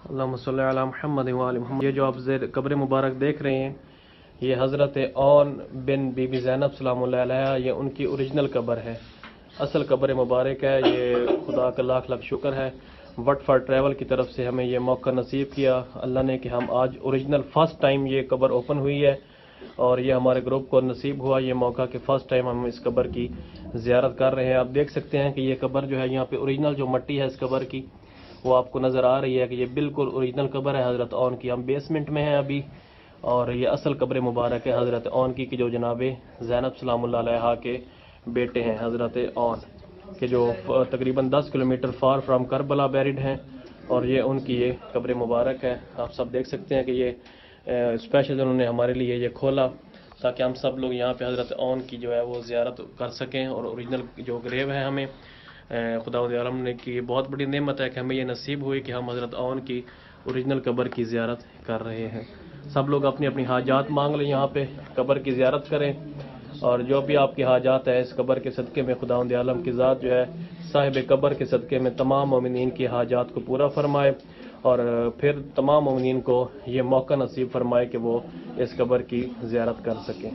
अल्लाहुम्मा सल्लि अला मुहम्मद व आलि मुहम्मद। ये जो आप कब्र मुबारक देख रहे हैं, ये हज़रत ओन बिन बीबी ज़ैनब सलामुल्लाह अलैहा, ये उनकी ओरिजिनल कब्र है, असल कब्र मुबारक है। ये खुदा का लाख लाख शुक्र है, वट फॉर ट्रैवल की तरफ से हमें ये मौका नसीब किया अल्लाह ने कि हम आज ओरिजिनल फ़र्स्ट टाइम ये कब्र ओपन हुई है और ये हमारे ग्रुप को नसीब हुआ ये मौका कि फ़र्स्ट टाइम हम इस कब्र की ज़ियारत कर रहे हैं। आप देख सकते हैं कि ये कब्र जो है, यहाँ पे ओरिजिनल जो मट्टी है इस कब्र की वो आपको नज़र आ रही है कि ये बिल्कुल ओरिजिनल कब्र है हज़रत ओन की। हम बेसमेंट में हैं अभी और ये असल कब्र मुबारक है हज़रत ओन की जो जनाब ज़ैनब सलामुल्लाह अलैहा के बेटे हैं हज़रत ओन के, जो तकरीबन 10 kilometre far from Karbala buried हैं और ये उनकी ये कब्र मुबारक है। आप सब देख सकते हैं कि ये स्पेशल उन्होंने हमारे लिए ये खोला ताकि हम सब लोग यहाँ पे हज़रत ओन की जो है वो ज़ियारत कर सकें और ओरिजिनल जो ग्रेव है हमें खुदा आलम ने की बहुत बड़ी नेमत है कि हमें ये नसीब हुई कि हम हज़रत ओन की ओरिजिनल कब्र की ज़ियारत कर रहे हैं। सब लोग अपनी अपनी हाजात मांग लें, यहाँ पे कब्र की ज़ियारत करें और जो भी आपकी हाजात है इस कब्र के सदक़े में खुदा आलम की ज़ात जो है साहिब कब्र के सदक़े में तमाम मोमिनीन की हाजात को पूरा फरमाए और फिर तमाम मोमिनीन को ये मौका नसीब फरमाए कि वो इस कब्र की ज़ियारत कर सकें।